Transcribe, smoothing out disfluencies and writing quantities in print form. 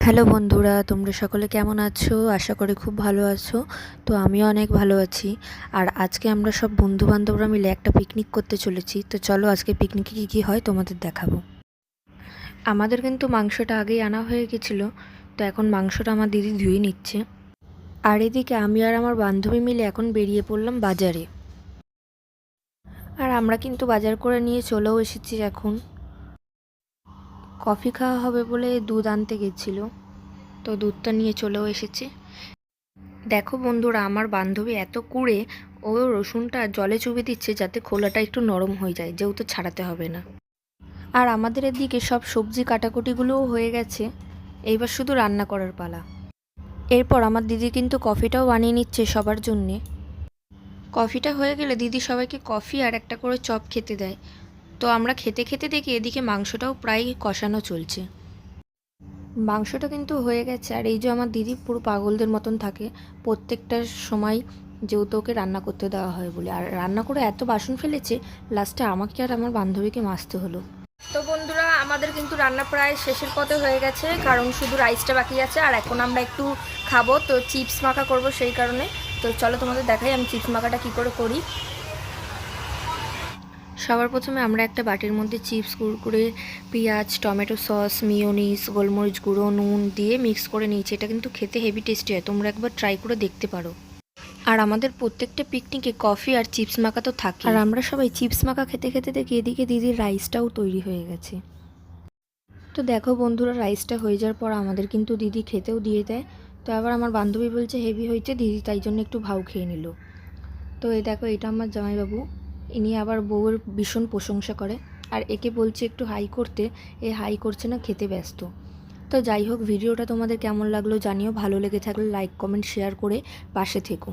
Hello বন্ধুরা, তোমরা সকলে কেমন আছো? আশা করি খুব ভালো আছো। তো আমিও অনেক ভালো আছি। আর আজকে আমরা সব বন্ধুবান্ধবরা মিলে একটা পিকনিক করতে চলেছি। তো চলো আজকে পিকনিকে কী কী হয় তোমাদের দেখাবো। আমাদের কিন্তু মাংসটা আগেই আনা হয়ে গেছিলো। তো এখন মাংসটা আমার দিদি ধুয়ে নিচ্ছে। আর এদিকে আমি আর আমার বান্ধবী মিলে এখন বেরিয়ে পড়লাম বাজারে। আর আমরা কিন্তু বাজার করে নিয়ে চলেও এসেছি এখন। কফি খাওয়া হবে বলে দুধ আনতে গেছিলো, তো দুধটা নিয়ে চলেও এসেছি। দেখো বন্ধুরা, আমার বান্ধবী এত কুড়ে ও রসুনটা জলে চুবিয়ে দিচ্ছে যাতে খোলাটা একটু নরম হয়ে যায়, যেহেতু ছাড়াতে হবে না। আর আমাদের এদিকে সব সবজি কাটাকুটিগুলোও হয়ে গেছে, এইবার শুধু রান্না করার পালা। এরপর আমার দিদি কিন্তু কফিটাও বানিয়ে নিচ্ছে সবার জন্যে। কফিটা হয়ে গেলে দিদি সবাইকে কফি আর একটা করে চপ খেতে দেয়। তো আমরা খেতে খেতে দেখি এদিকে মাংসটাও প্রায় কষানো চলছে। মাংসটা কিন্তু হয়ে গেছে। আর এই যে আমার দিদি পুরো পাগলদের মতন থাকে প্রত্যেকটা সময়, যেহেতু ওকে রান্না করতে দেওয়া হয় বলে। আর রান্না করে এত বাসন ফেলেছে, লাস্টে আমাকে আর আমার বান্ধবীকে মাজতে হলো। তো বন্ধুরা, আমাদের কিন্তু রান্না প্রায় শেষের পথে হয়ে গেছে, কারণ শুধু রাইসটা বাকি আছে। আর এখন আমরা একটু খাবো, তো চিপস মাখা করব সেই কারণে। তো চলো তোমাদের দেখাই আমি চিপস মাখাটা কী করে করি। সবার প্রথমে আমরা একটা বাটির মধ্যে চিপস, কুরকুরে, পেঁয়াজ, টমেটো সস, মিওনিস, গোলমরিচ গুঁড়ো, নুন দিয়ে মিক্স করে নিয়েছি। এটা কিন্তু খেতে হেভি টেস্টি হয়, তোমরা একবার ট্রাই করে দেখতে পারো। আর আমাদের প্রত্যেকটা পিকনিকে কফি আর চিপস মাখা তো থাকে। আর আমরা সবাই চিপস মাখা খেতে খেতে দেখি এদিকে দিদির রাইসটাও তৈরি হয়ে গেছে। তো দেখো বন্ধুরা, রাইসটা হয়ে যাওয়ার পর আমাদের কিন্তু দিদি খেতেও দিয়ে দেয়। তো আবার আমার বান্ধবী বলছে হেভি হয়েছে, দিদি তাই জন্য একটু ভাউ খেয়ে নিল। তো এই দেখো, এটা আমার জামাইবাবু, ইনি আবার বউয়ের ভীষণ প্রশংসা করে। আর একে বলছে একটু হাই করতে, এ হাই করছে না, খেতে ব্যস্ত। তো যাই হোক, ভিডিওটা তোমাদের কেমন লাগলো জানিও। ভালো লেগে থাকলে লাইক, কমেন্ট, শেয়ার করে পাশে থেকো।